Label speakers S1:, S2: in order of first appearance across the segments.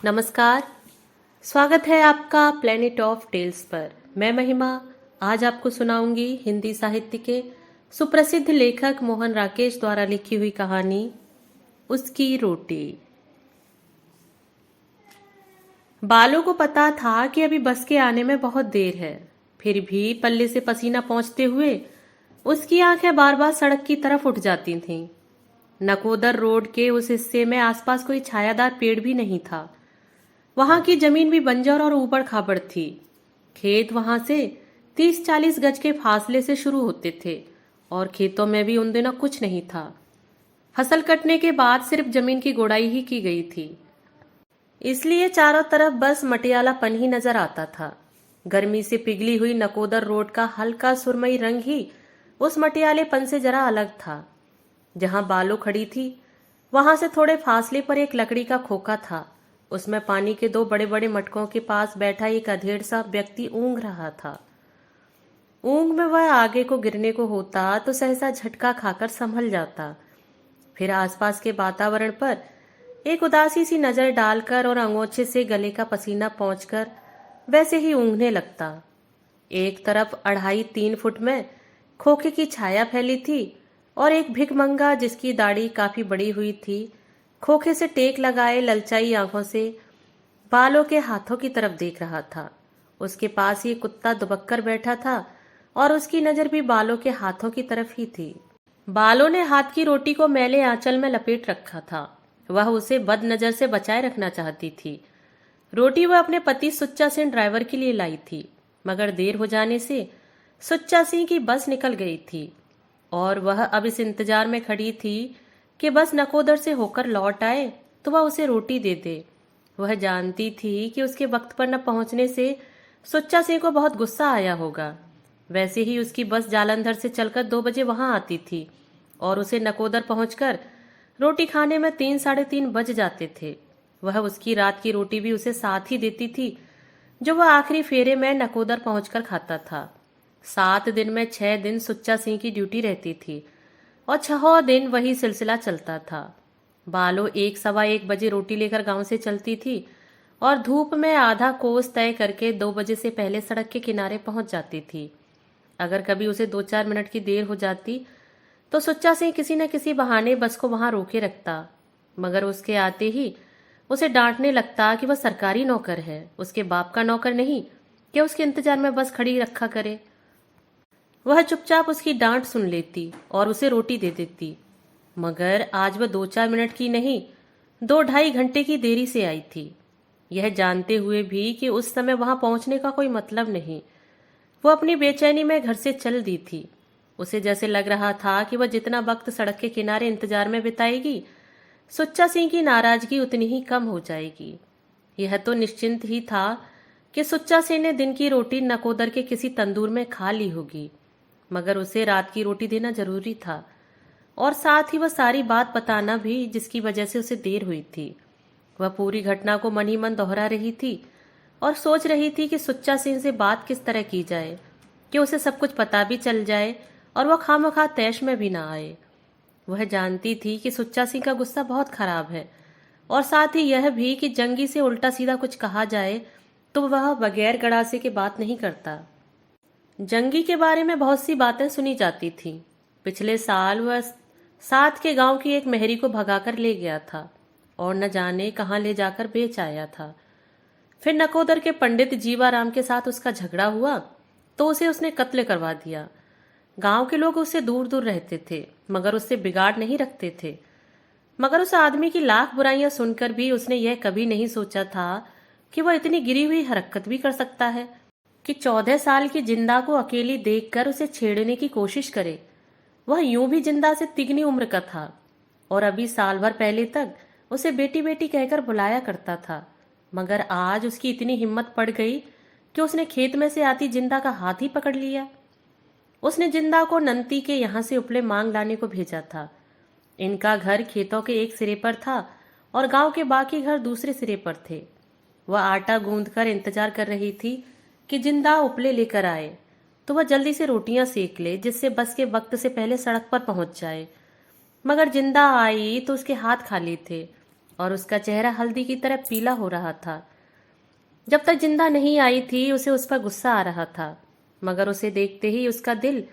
S1: नमस्कार। स्वागत है आपका प्लेनेट ऑफ टेल्स पर। मैं महिमा आज आपको सुनाऊंगी हिंदी साहित्य के सुप्रसिद्ध लेखक मोहन राकेश द्वारा लिखी हुई कहानी उसकी रोटी। बालों को पता था कि अभी बस के आने में बहुत देर है, फिर भी पल्ले से पसीना पोंछते हुए उसकी आंखें बार बार सड़क की तरफ उठ जाती थीं। नकोदर रोड के उस हिस्से में आसपास कोई छायादार पेड़ भी नहीं था। वहां की जमीन भी बंजर और ऊबड़ खाबड़ थी। खेत वहां से 30-40 गज के फासले से शुरू होते थे और खेतों में भी उन दिनों कुछ नहीं था। फसल कटने के बाद सिर्फ जमीन की गोड़ाई ही की गई थी, इसलिए चारों तरफ बस मटियालापन ही नजर आता था। गर्मी से पिघली हुई नकोदर रोड का हल्का सुरमई रंग ही उस मटियालेपन से जरा अलग था। जहां बालो खड़ी थी वहां से थोड़े फासले पर एक लकड़ी का खोखा था। उसमें पानी के 2 बड़े बड़े मटकों के पास बैठा एक अधेड़ सा व्यक्ति ऊँघ रहा था। ऊँघ में वह आगे को गिरने को होता तो सहसा झटका खाकर संभल जाता, फिर आसपास के वातावरण पर एक उदासी सी नजर डालकर और अंगोछे से गले का पसीना पोंछकर वैसे ही ऊँघने लगता। एक तरफ 2.5-3 फुट में खोखे की छाया फैली थी और एक भिखमंगा जिसकी दाढ़ी काफी बड़ी हुई थी, खोखे से टेक लगाए ललचाई आंखों से बालों के हाथों की तरफ देख रहा था। उसके पास ही कुत्ता दुबक्कर बैठा था और उसकी नजर भी बालों के हाथों की तरफ ही थी। बालों ने हाथ की रोटी को मैले आंचल में लपेट रखा था। वह उसे बद नजर से बचाए रखना चाहती थी। रोटी वह अपने पति सुच्चा सिंह ड्राइवर के लिए लाई थी, मगर देर हो जाने से सुच्चा सिंह की बस निकल गई थी और वह अब इस इंतजार में खड़ी थी कि बस नकोदर से होकर लौट आए तो वह उसे रोटी दे दे। वह जानती थी कि उसके वक्त पर न पहुंचने से सुच्चा सिंह को बहुत गुस्सा आया होगा। वैसे ही उसकी बस जालंधर से चलकर 2 बजे वहां आती थी और उसे नकोदर पहुंचकर रोटी खाने में 3-3:30 बज जाते थे। वह उसकी रात की रोटी भी उसे साथ ही देती थी, जो वह आखिरी फेरे में नकोदर पहुंचकर खाता था। 7 दिन में 6 दिन सुच्चा सिंह की ड्यूटी रहती थी और 6 दिन वही सिलसिला चलता था। बालो 1-1:15 बजे रोटी लेकर गांव से चलती थी और धूप में आधा कोस तय करके 2 बजे से पहले सड़क के किनारे पहुंच जाती थी। अगर कभी उसे 2-4 मिनट की देर हो जाती तो सुच्चा सिंह किसी न किसी बहाने बस को वहां रोके रखता, मगर उसके आते ही उसे डांटने लगता कि वह सरकारी नौकर है, उसके बाप का नौकर नहीं कि उसके इंतजार में बस खड़ी रखा करे। वह चुपचाप उसकी डांट सुन लेती और उसे रोटी दे देती, मगर आज वह 2-4 मिनट की नहीं 2-2.5 घंटे की देरी से आई थी, यह जानते हुए भी कि उस समय वहां पहुंचने का कोई मतलब नहीं। वो अपनी बेचैनी में घर से चल दी थी। उसे जैसे लग रहा था कि वह जितना वक्त सड़क के किनारे इंतजार में बिताएगी, सुच्चा सिंह की नाराजगी उतनी ही कम हो जाएगी। यह तो निश्चिंत ही था कि सुच्चा सिंह ने दिन की रोटी नकोदर के किसी तंदूर में खा ली होगी, मगर उसे रात की रोटी देना जरूरी था और साथ ही वह सारी बात बताना भी जिसकी वजह से उसे देर हुई थी। वह पूरी घटना को मन ही मन दोहरा रही थी और सोच रही थी कि सुच्चा सिंह से बात किस तरह की जाए कि उसे सब कुछ पता भी चल जाए और वह खामखा तैश में भी ना आए। वह जानती थी कि सुच्चा सिंह का गुस्सा बहुत खराब है और साथ ही यह भी कि जंगी से उल्टा सीधा कुछ कहा जाए तो वह बगैर गड़ासे के बात नहीं करता। जंगी के बारे में बहुत सी बातें सुनी जाती थीं। पिछले साल वह साथ के गांव की एक मेहरी को भगाकर ले गया था और न जाने कहां ले जाकर बेच आया था। फिर नकोदर के पंडित जीवाराम के साथ उसका झगड़ा हुआ तो उसे उसने कत्ल करवा दिया। गांव के लोग उससे दूर दूर रहते थे, मगर उससे बिगाड़ नहीं रखते थे। मगर उस आदमी की लाख बुराइयां सुनकर भी उसने यह कभी नहीं सोचा था कि वह इतनी गिरी हुई हरकत भी कर सकता है कि 14 साल की जिंदा को अकेली देखकर उसे छेड़ने की कोशिश करे। वह यूं भी जिंदा से तिगनी उम्र का था और अभी साल भर पहले तक उसे बेटी बेटी कहकर बुलाया करता था, मगर आज उसकी इतनी हिम्मत पड़ गई कि उसने खेत में से आती जिंदा का हाथ ही पकड़ लिया। उसने जिंदा को नंती के यहाँ से उपले मांग लाने को भेजा था। इनका घर खेतों के एक सिरे पर था और गांव के बाकी घर दूसरे सिरे पर थे। वह आटा गूंद कर इंतजार कर रही थी कि जिंदा उपले लेकर आए तो वह जल्दी से रोटियां सेक ले, जिससे बस के वक्त से पहले सड़क पर पहुंच जाए। मगर जिंदा आई तो उसके हाथ खाली थे और उसका चेहरा हल्दी की तरह पीला हो रहा था। जब तक जिंदा नहीं आई थी उसे उस पर गुस्सा आ रहा था, मगर उसे देखते ही उसका दिल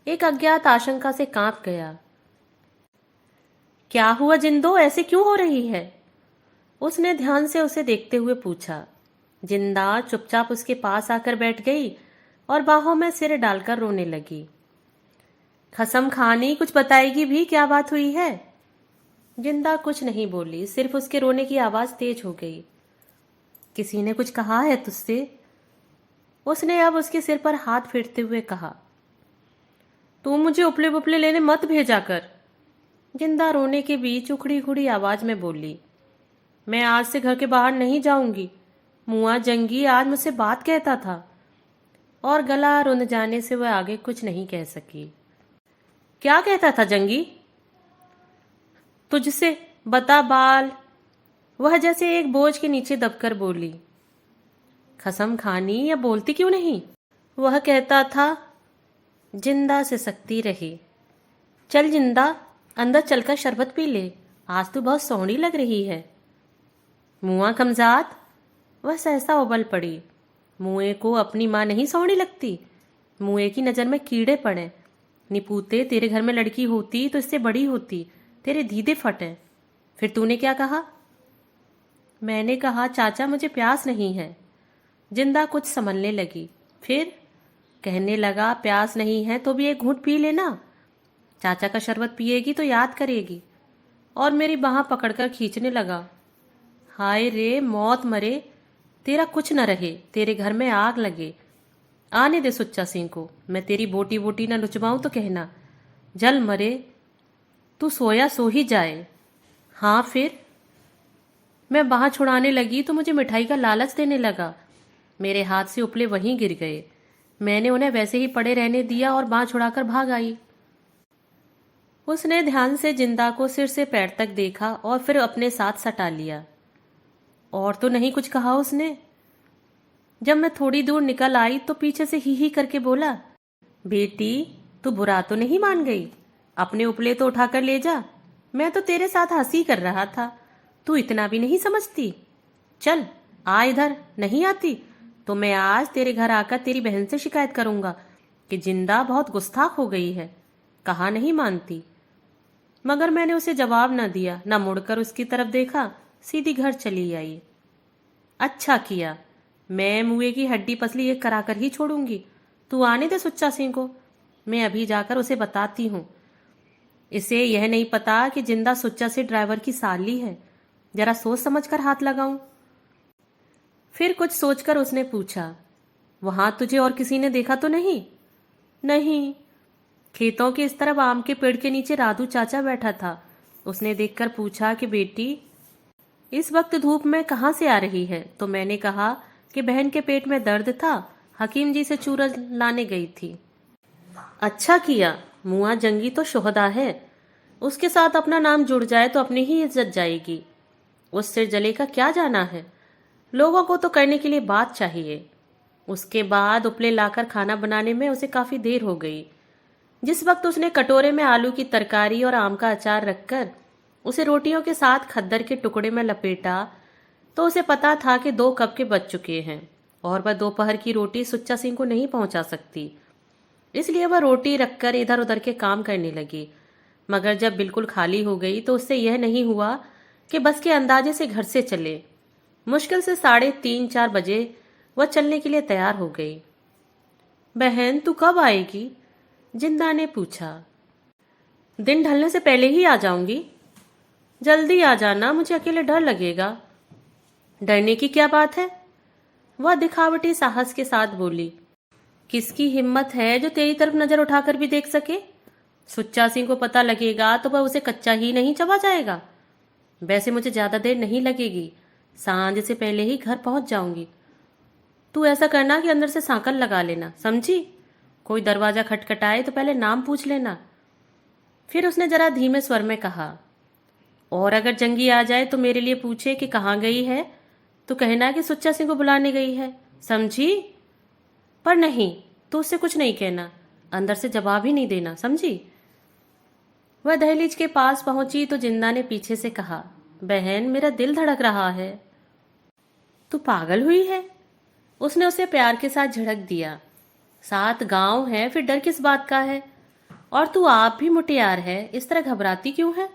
S1: एक अज्ञात आशंका से कांप गया। क्या हुआ जिंदो, ऐसे क्यों हो रही है? उसने ध्यान से उसे देखते हुए पूछा। जिंदा चुपचाप उसके पास आकर बैठ गई और बाहों में सिर डालकर रोने लगी। कसम खानी, कुछ बताएगी भी, क्या बात हुई है? जिंदा कुछ नहीं बोली, सिर्फ उसके रोने की आवाज तेज हो गई। किसी ने कुछ कहा है तुझसे? उसने अब उसके सिर पर हाथ फेरते हुए कहा। तू मुझे उपले बुपले लेने मत भेजा कर। जिंदा रोने के बीच उखड़ी उखड़ी आवाज में बोली। मैं आज से घर के बाहर नहीं जाऊंगी। मुआ जंगी आज मुझसे बात कहता था। और गला रुंध जाने से वह आगे कुछ नहीं कह सकी। क्या कहता था जंगी? तुझसे, बता बाल। वह जैसे एक बोझ के नीचे दबकर बोली। कसम खानी, या बोलती क्यों नहीं? वह कहता था। जिंदा से सकती रही। चल जिंदा, अंदर चलकर शरबत पी ले, आज तू बहुत सोहनी लग रही है। मुआ कमजात, वह सहसा उबल पड़ी। मुए को अपनी माँ नहीं सोहनी लगती? मुए की नजर में कीड़े पड़े। निपूते, तेरे घर में लड़की होती तो इससे बड़ी होती, तेरे दीदे फटे। फिर तूने क्या कहा? मैंने कहा चाचा मुझे प्यास नहीं है। जिंदा कुछ संभलने लगी, फिर कहने लगा प्यास नहीं है तो भी एक घूंट पी लेना। चाचा का शरबत पिएगी तो याद करेगी। और मेरी बाह पकड़कर खींचने लगा। हाय रे, मौत मरे, तेरा कुछ न रहे, तेरे घर में आग लगे। आने दे सुच्चा सिंह को, मैं तेरी बोटी बोटी न लुचवाऊं तो कहना। जल मरे, तू सोया सो ही जाए। हाँ फिर? मैं बाह छुड़ाने लगी तो मुझे मिठाई का लालच देने लगा। मेरे हाथ से उपले वहीं गिर गए। मैंने उन्हें वैसे ही पड़े रहने दिया और बाह छुड़ाकर भाग आई। उसने ध्यान से जिंदा को सिर से पैर तक देखा और फिर अपने साथ सटा लिया। और तो नहीं कुछ कहा उसने? जब मैं थोड़ी दूर निकल आई तो पीछे से ही करके बोला। बेटी, तू बुरा तो नहीं मान गई? अपने उपले तो उठाकर ले जा। मैं तो तेरे साथ हंसी कर रहा था, तू इतना भी नहीं समझती। चल आ इधर, नहीं आती तो मैं आज तेरे घर आकर तेरी बहन से शिकायत करूंगा कि जिंदा बहुत गुस्ताख हो गई है, कहा नहीं मानती। मगर मैंने उसे जवाब न दिया, न मुड़कर उसकी तरफ देखा, सीधी घर चली आई। अच्छा किया, मैं मुए की हड्डी पसली एक कराकर ही छोड़ूंगी। तू आने दे सुच्चा सिंह को, मैं अभी जाकर उसे बताती हूँ। इसे यह नहीं पता कि जिंदा सुच्चा से ड्राइवर की साली है। जरा सोच समझ कर हाथ लगाऊं। फिर कुछ सोचकर उसने पूछा, वहां तुझे और किसी ने देखा तो नहीं? नहीं। खेतों के इस तरफ आम के पेड़ के नीचे राधू चाचा बैठा था। उसने देखकर पूछा कि बेटी इस वक्त धूप में कहाँ से आ रही है? तो मैंने कहा कि बहन के पेट में दर्द था, हकीम जी से चूरा लाने गई थी। अच्छा किया, मुआ जंगी तो शोहदा है, उसके साथ अपना नाम जुड़ जाए तो अपनी ही इज्जत जाएगी। उस सिर जले का क्या जाना है, लोगों को तो करने के लिए बात चाहिए। उसके बाद उपले लाकर खाना बनाने में उसे काफी देर हो गई। जिस वक्त उसने कटोरे में आलू की तरकारी और आम का अचार रखकर उसे रोटियों के साथ खद्दर के टुकड़े में लपेटा तो उसे पता था कि 2 कप के बज चुके हैं और वह दोपहर की रोटी सुच्चा सिंह को नहीं पहुंचा सकती। इसलिए वह रोटी रखकर इधर उधर के काम करने लगी। मगर जब बिल्कुल खाली हो गई तो उससे यह नहीं हुआ कि बस के अंदाजे से घर से चले। मुश्किल से 3:30-4 बजे वह चलने के लिए तैयार हो गई। बहन तू कब आएगी? जिंदा ने पूछा। दिन ढलने से पहले ही आ जाऊंगी। जल्दी आ जाना, मुझे अकेले डर लगेगा। डरने की क्या बात है? वह दिखावटी साहस के साथ बोली। किसकी हिम्मत है जो तेरी तरफ नजर उठाकर भी देख सके? सुच्चा सिंह को पता लगेगा तो वह उसे कच्चा ही नहीं चबा जाएगा। वैसे मुझे ज्यादा देर नहीं लगेगी, सांझ से पहले ही घर पहुंच जाऊंगी। तू ऐसा करना कि अंदर से सांकल लगा लेना, समझी? कोई दरवाजा खटखटाए तो पहले नाम पूछ लेना। फिर उसने जरा धीमे स्वर में कहा, और अगर जंगी आ जाए तो मेरे लिए पूछे कि कहाँ गई है तो कहना कि सुच्चा सिंह को बुलाने गई है, समझी? पर नहीं, तो उससे कुछ नहीं कहना, अंदर से जवाब ही नहीं देना, समझी? वह दहलीज के पास पहुंची तो जिंदा ने पीछे से कहा, बहन, मेरा दिल धड़क रहा है। तू पागल हुई है? उसने उसे प्यार के साथ झिड़क दिया। 7 गांव है, फिर डर किस बात का है? और तू आप भी मुटियार है, इस तरह घबराती क्यों है?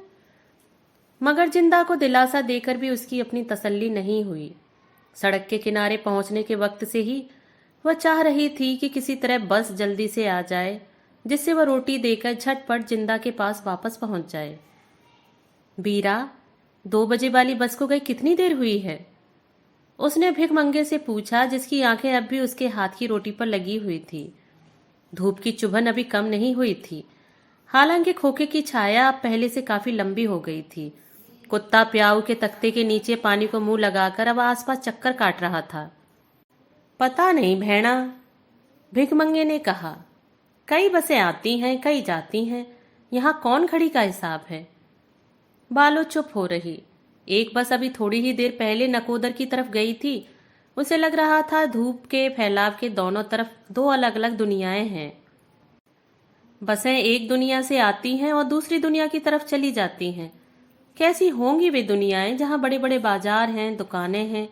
S1: मगर जिंदा को दिलासा देकर भी उसकी अपनी तसल्ली नहीं हुई। सड़क के किनारे पहुंचने के वक्त से ही वह चाह रही थी कि किसी तरह बस जल्दी से आ जाए, जिससे वह रोटी देकर झटपट जिंदा के पास वापस पहुंच जाए। बीरा, 2 बजे वाली बस को गई कितनी देर हुई है? उसने भिखमंगे से पूछा, जिसकी आंखें अब भी उसके हाथ की रोटी पर लगी हुई थी। धूप की चुभन अभी कम नहीं हुई थी, हालांकि खोखे की छाया अब पहले से काफी लंबी हो गई थी। कुत्ता प्याऊ के तख्ते के नीचे पानी को मुंह लगाकर अब आसपास चक्कर काट रहा था। पता नहीं भेड़ा, भिखमंगे ने कहा। कई बसें आती हैं, कई जाती हैं, यहाँ कौन खड़ी का हिसाब है? बालो चुप हो रही। एक बस अभी थोड़ी ही देर पहले नकोदर की तरफ गई थी। उसे लग रहा था धूप के फैलाव के दोनों तरफ 2 अलग अलग दुनियाएं हैं। बसें एक दुनिया से आती हैं और दूसरी दुनिया की तरफ चली जाती हैं। कैसी होंगी वे दुनियाएं जहां बड़े बड़े बाजार हैं, दुकानें हैं,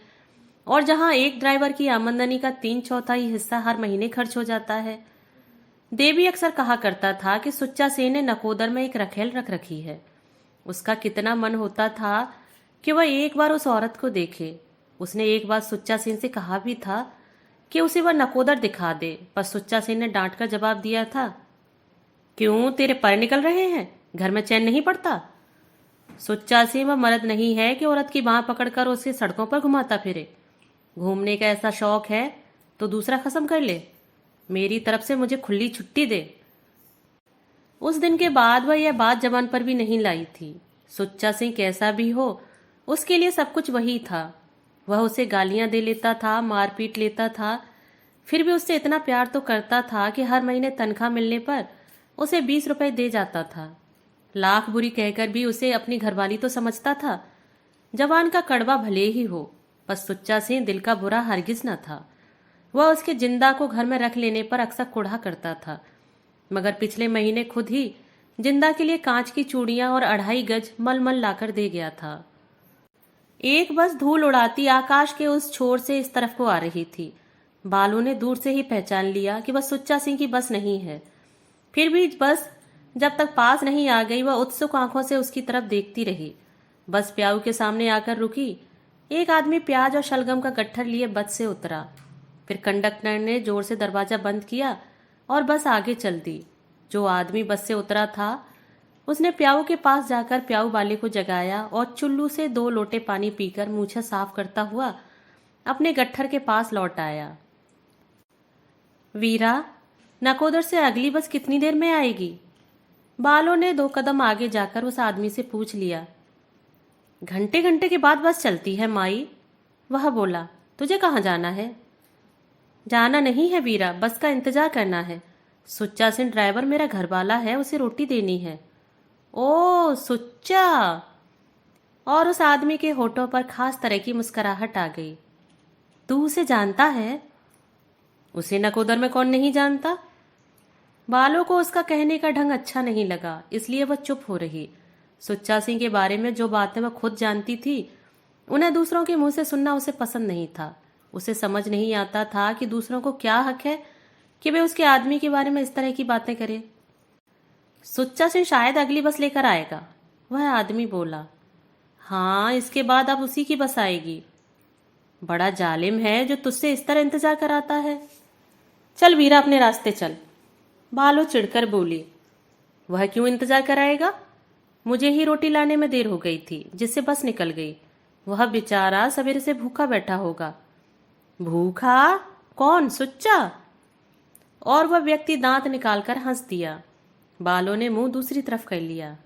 S1: और जहां एक ड्राइवर की आमदनी का 3/4 हिस्सा हर महीने खर्च हो जाता है। देवी अक्सर कहा करता था कि सुच्चा सेन ने नकोदर में एक रखेल रख रखी है। उसका कितना मन होता था कि वह एक बार उस औरत को देखे। उसने एक बार सुच्चा सेन से कहा भी था कि उसे वह नकोदर दिखा दे, पर सुच्चा सेन ने डांट कर जवाब दिया था, क्यों, तेरे पर निकल रहे हैं? घर में चैन नहीं पड़ता? सुच्चा सेन वह मर्द नहीं है कि औरत की बांह पकड़कर उसे सड़कों पर घुमाता फिरे। घूमने का ऐसा शौक है तो दूसरा खत्म कर ले। मेरी तरफ से मुझे खुली छुट्टी दे। उस दिन के बाद वह यह बात जबान पर भी नहीं लाई थी। सुच्चा सिंह कैसा भी हो, उसके लिए सब कुछ वही था। वह उसे गालियां दे लेता था, मारपीट लेता था, फिर भी उससे इतना प्यार तो करता था कि हर महीने तनख्वाह मिलने पर उसे 20 रुपए दे जाता था। लाख बुरी कहकर भी उसे अपनी घरवाली तो समझता था। जवान का कड़वा भले ही हो, पर सुच्चा सिंह दिल का बुरा हरगिज न था। वह उसके जिंदा को घर में रख लेने पर अक्सर कुढ़ा करता था, मगर पिछले महीने खुद ही जिंदा के लिए कांच की चूड़ियां और 2.5 गज मलमल लाकर दे गया था। एक बस धूल उड़ाती आकाश के उस छोर से इस तरफ को आ रही थी। बालू ने दूर से ही पहचान लिया कि वह सुच्चा सिंह की बस नहीं है। फिर भी बस जब तक पास नहीं आ गई, वह उत्सुक आंखों से उसकी तरफ देखती रही। बस प्याऊ के सामने आकर रुकी। एक आदमी प्याज और शलगम का गट्ठर लिए बस से उतरा। फिर कंडक्टर ने जोर से दरवाजा बंद किया और बस आगे चल दी। जो आदमी बस से उतरा था, उसने प्याऊ के पास जाकर प्याऊ वाले को जगाया और चुल्लू से 2 लोटे पानी पीकर मूछें साफ करता हुआ अपने गट्ठर के पास लौट आया। वीरा, नकोदर से अगली बस कितनी देर में आएगी? बालों ने 2 कदम आगे जाकर उस आदमी से पूछ लिया। घंटे घंटे के बाद बस चलती है माई, वह बोला। तुझे कहाँ जाना है? जाना नहीं है वीरा, बस का इंतजार करना है। सुच्चा सिंह ड्राइवर मेरा घरवाला है, उसे रोटी देनी है। ओ सुच्चा! और उस आदमी के होठों पर खास तरह की मुस्कुराहट आ गई। तू उसे जानता है? उसे नकोदर में कौन नहीं जानता? बालों को उसका कहने का ढंग अच्छा नहीं लगा, इसलिए वह चुप हो रही। सुच्चा सिंह के बारे में जो बातें वह खुद जानती थी, उन्हें दूसरों के मुंह से सुनना उसे पसंद नहीं था। उसे समझ नहीं आता था कि दूसरों को क्या हक है कि वे उसके आदमी के बारे में इस तरह की बातें करें। सुच्चा सिंह शायद अगली बस लेकर आएगा, वह आदमी बोला। हाँ, इसके बाद अब उसी की बस आएगी। बड़ा जालिम है जो तुझसे इस तरह इंतजार कराता है। चल वीरा, अपने रास्ते चल, बालो चिढ़कर बोली। वह क्यों इंतजार कराएगा? मुझे ही रोटी लाने में देर हो गई थी, जिससे बस निकल गई। वह बेचारा सवेरे से भूखा बैठा होगा। भूखा? कौन, सुच्चा? और वह व्यक्ति दांत निकालकर हंस दिया। बालों ने मुंह दूसरी तरफ कर लिया।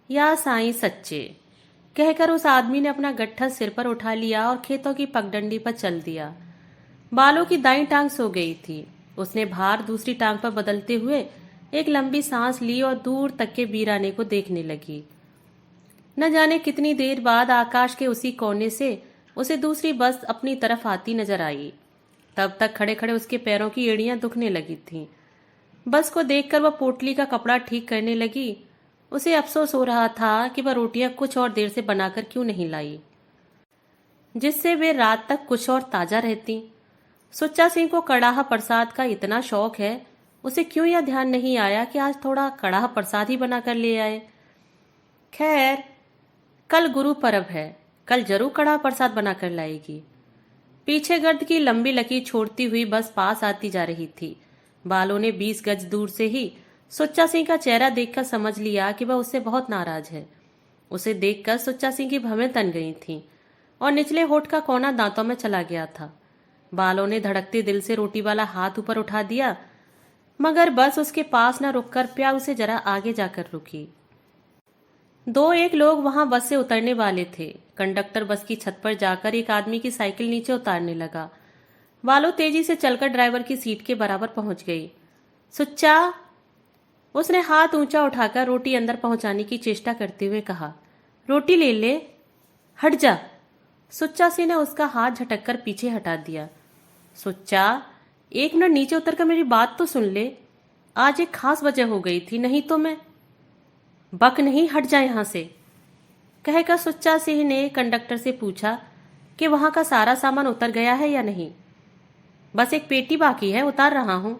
S1: या साईं सच्चे, कहकर उस आदमी ने अपना गट्ठर सिर पर उठा लिया और खेतों की पगडंडी पर चल दिया। बालों की दाईं टांग सो गई थी। उसने भार दूसरी टांग पर बदलते हुए एक लंबी सांस ली और दूर तक के वीराने को देखने लगी। न जाने कितनी देर बाद आकाश के उसी कोने से उसे दूसरी बस अपनी तरफ आती नजर आई। तब तक खड़े खड़े उसके पैरों की एड़ियां दुखने लगी थीं। बस को देखकर वह पोटली का कपड़ा ठीक करने लगी उसे अफसोस हो रहा था कि वह रोटियां कुछ और देर से बनाकर क्यों नहीं लाई, जिससे वे रात तक कुछ और ताजा रहती। सुच्चा सिंह को कड़ाह प्रसाद का इतना शौक है, उसे क्यों यह ध्यान नहीं आया कि आज थोड़ा कड़ाह प्रसाद ही बनाकर ले आए। खैर, कल गुरु पर्व है, कल जरूर कड़ाह प्रसाद बनाकर लाएगी। पीछे गर्द की लंबी लकीर छोड़ती हुई बस पास आती जा रही थी। बालों ने 20 गज दूर से ही सुच्चा सिंह का चेहरा देखकर समझ लिया कि वह उससे बहुत नाराज है। उसे देखकर सुच्चा सिंह की भवें तन गई थीं और निचले होठ का कोना दांतों में चला गया था। बालों ने धड़कते दिल से रोटी वाला हाथ ऊपर उठा दिया, मगर बस उसके पास न रुककर प्या उसे जरा आगे जाकर रुकी। दो एक लोग वहां बस से उतरने वाले थे। कंडक्टर बस की छत पर जाकर एक आदमी की साइकिल नीचे उतारने लगा। बालो तेजी से चलकर ड्राइवर की सीट के बराबर पहुंच गई। सुच्चा, उसने हाथ ऊंचा उठाकर रोटी अंदर पहुंचाने की चेष्टा करते हुए कहा। रोटी ले ले। हट जा। सुच्चा सिंह ने उसका हाथ झटककर पीछे हटा दिया। सुच्चा, एक मिनट नीचे उतरकर मेरी बात तो सुन ले। आज एक खास वजह हो गई थी, नहीं तो मैं। बक नहीं, हट जा यहां से, कहकर सुच्चा सिंह ने कंडक्टर से पूछा कि वहां का सारा सामान उतर गया है या नहीं। बस एक पेटी बाकी है, उतार रहा हूं,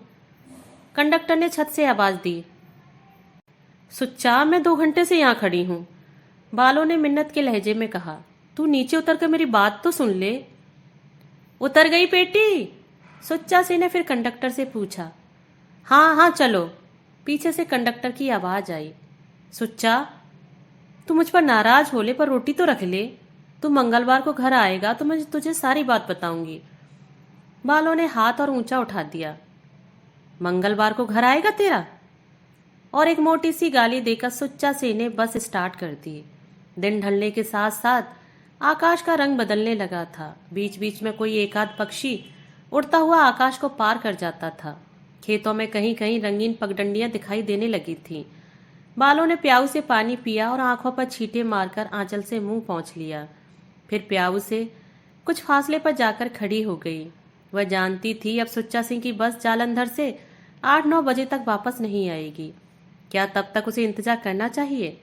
S1: कंडक्टर ने छत से आवाज दी। सुच्चा, मैं 2 घंटे से यहां खड़ी हूं, बालों ने मिन्नत के लहजे में कहा। तू नीचे उतर कर मेरी बात तो सुन ले। उतर गई पेटी? सुच्चा सिंह ने फिर कंडक्टर से पूछा। हाँ हाँ चलो, पीछे से कंडक्टर की आवाज आई। सुच्चा, तू मुझ पर नाराज हो ले, पर रोटी तो रख ले। तू मंगलवार को घर आएगा तो मैं तुझे सारी बात बताऊंगी। बालों ने हाथ और ऊंचा उठा दिया। मंगलवार को घर आएगा तेरा? और एक मोटी सी गाली देकर सुच्चा सिंह ने बस स्टार्ट कर दी। दिन ढलने के साथ साथ आकाश का रंग बदलने लगा था। बीच बीच में कोई एकाध पक्षी उड़ता हुआ आकाश को पार कर जाता था। खेतों में कहीं कहीं रंगीन पगडंडियां दिखाई देने लगी थीं। बालों ने प्याऊ से पानी पिया और आंखों पर छींटे मारकर आंचल से मुंह पोंछ लिया। फिर प्याऊ से कुछ फासले पर जाकर खड़ी हो गई। वह जानती थी अब सुच्चा सिंह की बस जालंधर से 8-9 बजे तक वापस नहीं आएगी। क्या तब तक उसे इंतजार करना चाहिए?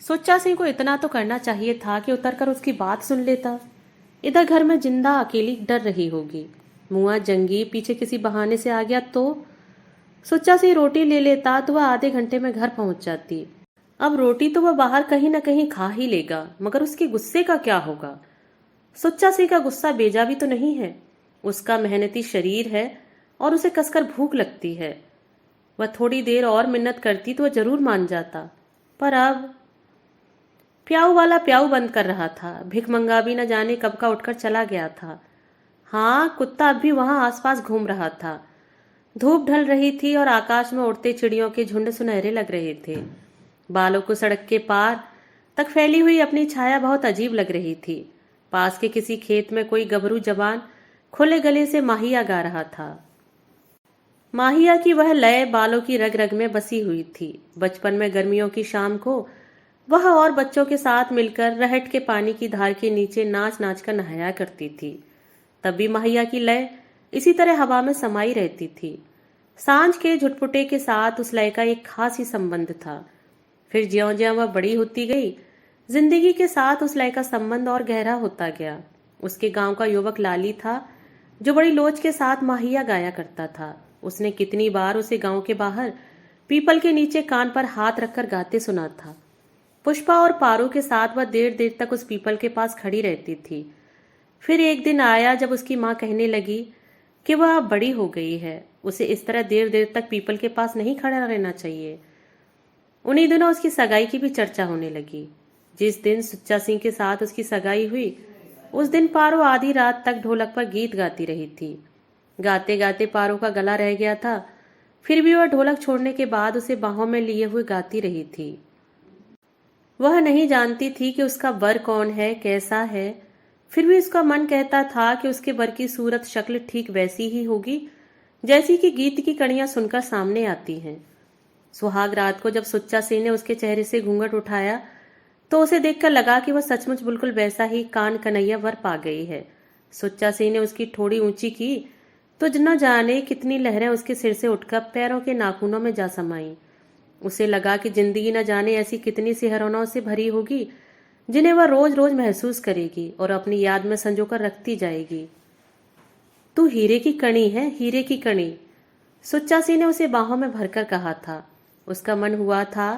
S1: सुच्चा सिंह को इतना तो करना चाहिए था कि उतरकर उसकी बात सुन लेता। इधर घर में जिंदा अकेली डर रही होगी। मुआ जंगी पीछे किसी बहाने से आ गया तो सुच्चा सिंह रोटी ले लेता तो वह आधे घंटे में घर पहुंच जाती। अब रोटी तो वह बाहर कहीं न कहीं खा ही लेगा, मगर उसके गुस्से का क्या होगा? सुच्चा सिंह का गुस्सा बेजा भी तो नहीं है। उसका मेहनती शरीर है और उसे कसकर भूख लगती है। वह थोड़ी देर और मिन्नत करती तो वह जरूर मान जाता, पर अब प्याऊ वाला प्याऊ बंद कर रहा था। भिखमंगा भी न जाने कब का उठकर चला गया था। हाँ, कुत्ता अब भी वहां आसपास घूम रहा था। धूप ढल रही थी और आकाश में उड़ते चिड़ियों के झुंड सुनहरे लग रहे थे। बालों को सड़क के पार तक फैली हुई अपनी छाया बहुत अजीब लग रही थी। पास के किसी खेत में कोई गभरू जवान खुले गले से माहिया गा रहा था। माहिया की वह लय बालों की रग रग में बसी हुई थी। बचपन में गर्मियों की शाम को वह और बच्चों के साथ मिलकर रहट के पानी की धार के नीचे नाच नाच कर नहाया करती थी। तब भी माहिया की लय इसी तरह हवा में समाई रहती थी। सांझ के झुटपुटे के साथ उस लय का एक खास ही संबंध था। फिर ज्यों ज्यों वह बड़ी होती गई, जिंदगी के साथ उस लय का संबंध और गहरा होता गया। उसके गांव का युवक लाली था, जो बड़ी लोच के साथ माहिया गाया करता था। उसने कितनी बार उसे गांव के बाहर पीपल के नीचे कान पर हाथ रखकर गाते सुना था। पुष्पा और पारू के साथ वह देर देर तक उस पीपल के पास खड़ी रहती थी। फिर एक दिन आया जब उसकी माँ कहने लगी कि वह अब बड़ी हो गई है, उसे इस तरह देर देर तक पीपल के पास नहीं खड़ा रहना चाहिए। उन्हीं दिनों उसकी सगाई की भी चर्चा होने लगी। जिस दिन सुच्चा सिंह के साथ उसकी सगाई हुई, उस दिन पारो आधी रात तक ढोलक पर गीत गाती रही थी। गाते गाते पारो का गला रह गया था, फिर भी वह ढोलक छोड़ने के बाद उसे बाहों में लिए हुए गाती रही थी। वह नहीं जानती थी कि उसका वर कौन है, कैसा है। फिर भी उसका मन कहता था कि उसके वर की सूरत शक्ल ठीक वैसी ही होगी जैसी कि गीत की कड़ियां सुनकर सामने आती हैं। सुहाग रात को जब सुच्चा सिंह ने उसके चेहरे से घूंघट उठाया तो उसे देखकर लगा कि वह सचमुच बिल्कुल वैसा ही कान कन्हैया वर पा गई है। सुच्चा सिंह ने उसकी ठोड़ी ऊंची की तो न जाने कितनी लहरें उसके सिर से उठकर पैरों के नाखूनों में जा समाई। उसे लगा कि जिंदगी न जाने ऐसी कितनी सी हैरानियों से भरी होगी जिन्हें वह रोज रोज महसूस करेगी और अपनी याद में संजोकर रखती जाएगी। तू हीरे की कणी है, हीरे की कणी, सुच्चा सिंह ने उसे बाहों में भरकर कहा था। उसका मन हुआ था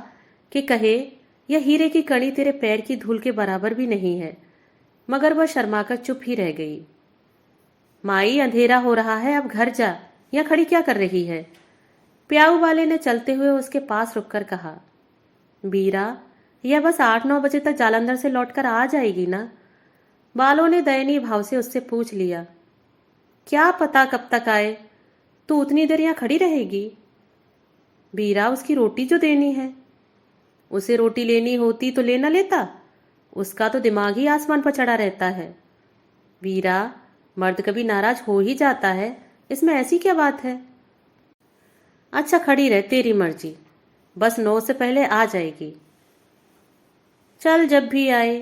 S1: कि कहे, यह हीरे की कणी तेरे पैर की धूल के बराबर भी नहीं है, मगर वह शर्माकर चुप ही रह गई। माई, अंधेरा हो रहा है, अब घर जा, यह खड़ी क्या कर रही है? प्याऊ वाले ने चलते हुए उसके पास रुककर कहा। बीरा, यह बस 8-9 बजे तक जालंधर से लौटकर आ जाएगी ना? बालों ने दयनीय भाव से उससे पूछ लिया। क्या पता कब तक आए, तू उतनी देर यहां खड़ी रहेगी? बीरा, उसकी रोटी जो देनी है। उसे रोटी लेनी होती तो ले न लेता, उसका तो दिमाग ही आसमान पर चढ़ा रहता है। बीरा, मर्द कभी नाराज हो ही जाता है, इसमें ऐसी क्या बात है? अच्छा खड़ी रह, तेरी मर्जी, बस 9 से पहले आ जाएगी। चल जब भी आए।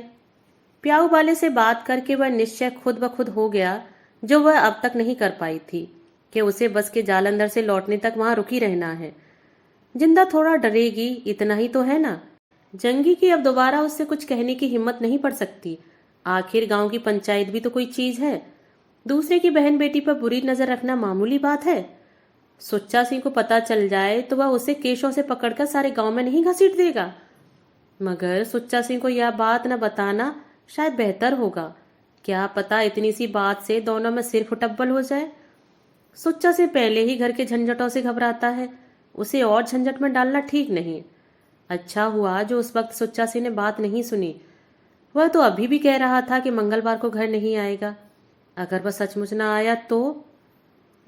S1: प्याऊ वाले से बात करके वह निश्चय खुद ब खुद हो गया जो वह अब तक नहीं कर पाई थी कि उसे बस के जालंधर से लौटने तक वहां रुकी रहना है। जिंदा थोड़ा डरेगी, इतना ही तो है ना। जंगी की अब दोबारा उससे कुछ कहने की हिम्मत नहीं पड़ सकती। आखिर गांव की पंचायत भी तो कोई चीज है। दूसरे की बहन बेटी पर बुरी नजर रखना मामूली बात है। सुच्चा सिंह को पता चल जाए तो वह उसे केशों से पकड़कर सारे गांव में नहीं घसीट देगा। मगर सुच्चा सिंह को यह बात न बताना शायद बेहतर होगा। क्या पता इतनी सी बात से दोनों में सिर फुटब्बल हो जाए। सुच्चा से पहले ही घर के झंझटों से घबराता है, उसे और झंझट में डालना ठीक नहीं। अच्छा हुआ जो उस वक्त सुच्चा सिंह ने बात नहीं सुनी। वह तो अभी भी कह रहा था कि मंगलवार को घर नहीं आएगा। अगर वह सचमुच न आया तो,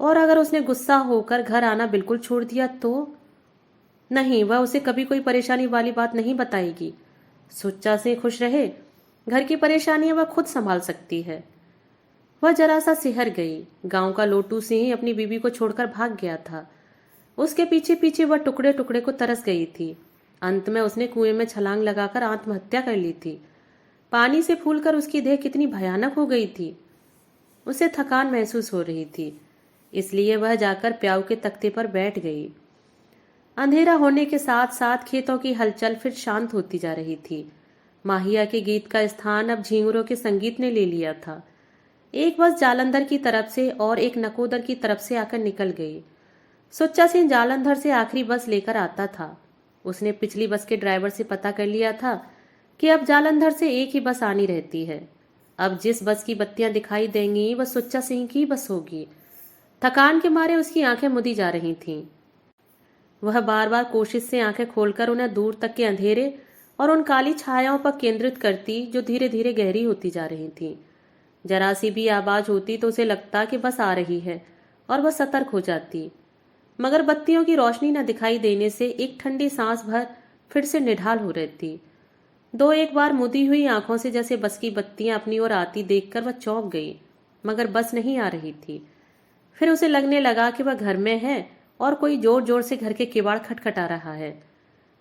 S1: और अगर उसने गुस्सा होकर घर आना बिल्कुल छोड़ दिया तो? नहीं, वह उसे कभी कोई परेशानी वाली बात नहीं बताएगी। सुच्चा सिंह खुश रहे, घर की परेशानियां वह खुद संभाल सकती है। वह जरा सा सिहर गई। गांव का लोटू सिंह अपनी बीबी को छोड़कर भाग गया था। उसके पीछे पीछे वह टुकड़े टुकड़े को तरस गई थी। अंत में उसने कुएं में छलांग लगाकर आत्महत्या कर ली थी। पानी से फूलकर उसकी देह कितनी भयानक हो गई थी। उसे थकान महसूस हो रही थी, इसलिए वह जाकर प्याऊ के तख्ते पर बैठ गई। अंधेरा होने के साथ साथ खेतों की हलचल फिर शांत होती जा रही थी। माहिया के गीत का स्थान अब झींगुरों के संगीत ने ले लिया था। एक बस जालंधर की तरफ से और एक नकोदर की तरफ से आकर निकल गई। सुच्चा सिंह जालंधर से आखिरी बस लेकर आता था। उसने पिछली बस के ड्राइवर से पता कर लिया था कि अब जालंधर से एक ही बस आनी रहती है। अब जिस बस की बत्तियां दिखाई देंगी वह सुच्चा सिंह की बस होगी। थकान के मारे उसकी आंखें मुदी जा रही थीं। वह बार बार कोशिश से आंखें खोलकर उन्हें दूर तक के अंधेरे और उन काली छायाओं पर केंद्रित करती जो धीरे धीरे गहरी होती जा रही थीं। जरा सी भी आवाज होती तो उसे लगता कि बस आ रही है और वह सतर्क हो जाती। मगर बत्तियों की रोशनी न दिखाई देने से एक ठंडी सांस भर फिर से निढाल हो रहती। दो एक बार मुदी हुई आंखों से जैसे बस की बत्तियां अपनी ओर आती देखकर वह चौंक गई, मगर बस नहीं आ रही थी। फिर उसे लगने लगा कि वह घर में है और कोई जोर जोर से घर के किवाड़ खटखटा रहा है।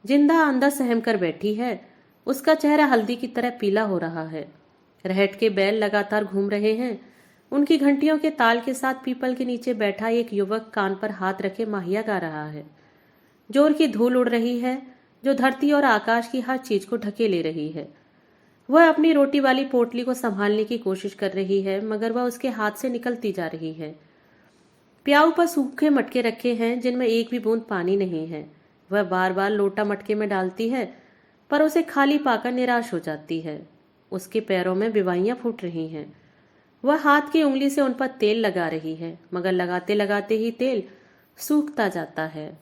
S1: जिंदा अंदर सहम कर बैठी है। उसका चेहरा हल्दी की तरह पीला हो रहा है। रहट के बैल लगातार घूम रहे हैं। उनकी घंटियों के ताल के साथ पीपल के नीचे बैठा एक युवक कान पर हाथ रखे माहिया गा रहा है। जोर की धूल उड़ रही है जो धरती और आकाश की हर चीज को ढके ले रही है। वह अपनी रोटी वाली पोटली को संभालने की कोशिश कर रही है, मगर वह उसके हाथ से निकलती जा रही है। प्याऊ पर सूखे मटके रखे हैं जिनमें एक भी बूंद पानी नहीं है। वह बार बार लोटा मटके में डालती है, पर उसे खाली पाकर निराश हो जाती है। उसके पैरों में विवाइयां फूट रही हैं। वह हाथ की उंगली से उन पर तेल लगा रही है, मगर लगाते लगाते ही तेल सूखता जाता है।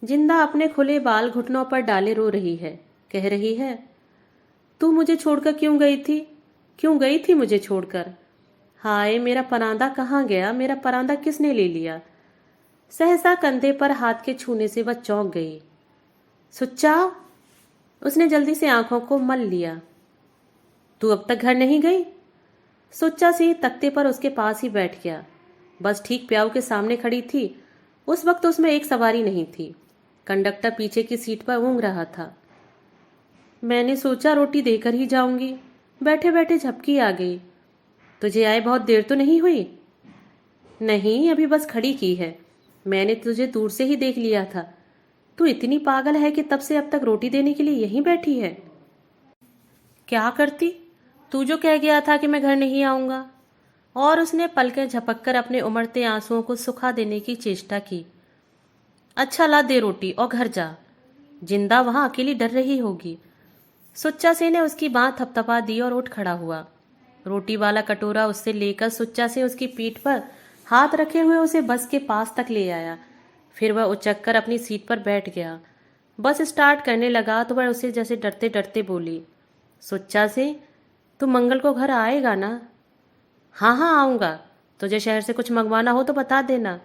S1: जिंदा अपने खुले बाल घुटनों पर डाले रो रही है। कह रही है, तू मुझे छोड़कर क्यों गई थी? क्यों गई थी मुझे छोड़कर? हाय, मेरा परांदा कहाँ गया? मेरा परांदा किसने ले लिया? सहसा कंधे पर हाथ के छूने से वह चौंक गई। सुच्चा! उसने जल्दी से आंखों को मल लिया। तू अब तक घर नहीं गई? सुच्चा सिंह तख्ते पर उसके पास ही बैठ गया। बस ठीक प्याऊ के सामने खड़ी थी। उस वक्त उसमें एक सवारी नहीं थी। कंडक्टर पीछे की सीट पर ऊँघ रहा था। मैंने सोचा रोटी देकर ही जाऊंगी, बैठे बैठे झपकी आ गई। तुझे आए बहुत देर तो नहीं हुई? नहीं, अभी बस खड़ी की है। मैंने तुझे दूर से ही देख लिया था। तू इतनी पागल है कि तब से अब तक रोटी देने के लिए यहीं बैठी है। क्या करती? तू जो कह गया था कि मैं घर नहीं आऊंगा। और उसने पलकें झपककर अपने उमड़ते आंसुओं को सुखा देने की चेष्टा की। अच्छा ला दे रोटी और घर जा। जिंदा वहां अकेली डर रही होगी। सुच्चा सिंह ने उसकी बांह थपथपा दी और उठ खड़ा हुआ। रोटी वाला कटोरा उससे लेकर सुच्चा सिंह उसकी पीठ पर हाथ रखे हुए उसे बस के पास तक ले आया। फिर वह उचककर अपनी सीट पर बैठ गया। बस स्टार्ट करने लगा तो वह उसे जैसे डरते डरते बोली, सुच्चा सिंह, तू मंगल को घर आएगा ना? हाँ हाँ आऊँगा। तुझे शहर से कुछ मंगवाना हो तो बता देना।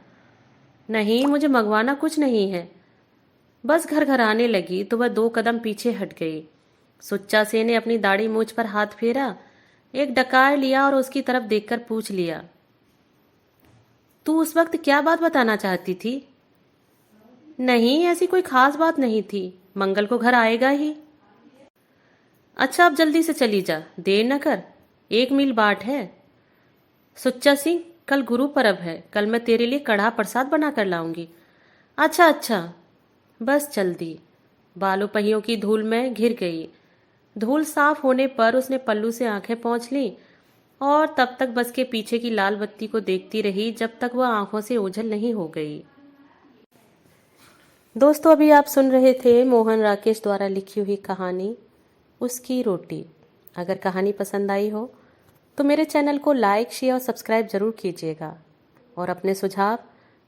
S1: नहीं, मुझे मंगवाना कुछ नहीं है। बस घर घर आने लगी तो वह 2 कदम पीछे हट गई। सुच्चा सिंह ने अपनी दाढ़ी मूंछ पर हाथ फेरा, एक डकार लिया और उसकी तरफ देखकर पूछ लिया, तू उस वक्त क्या बात बताना चाहती थी? नहीं, ऐसी कोई खास बात नहीं थी। मंगल को घर आएगा ही। अच्छा, अब जल्दी से चली जा, देर न कर। 1 मील बाट है। सुच्चा सिंह, कल गुरु पर्व है, कल मैं तेरे लिए कढ़ा प्रसाद बना कर लाऊंगी। अच्छा अच्छा। बस चल दी। बालू पहियों की धूल में घिर गई। धूल साफ होने पर उसने पल्लू से आंखें पोंछ ली और तब तक बस के पीछे की लाल बत्ती को देखती रही जब तक वह आंखों से ओझल नहीं हो गई। दोस्तों, अभी आप सुन रहे थे मोहन राकेश द्वारा लिखी हुई कहानी उसकी रोटी। अगर कहानी पसंद आई हो तो मेरे चैनल को लाइक, शेयर और सब्सक्राइब जरूर कीजिएगा और अपने सुझाव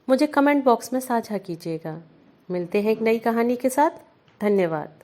S1: मुझे कमेंट बॉक्स में साझा कीजिएगा। मिलते हैं एक नई कहानी के साथ। धन्यवाद।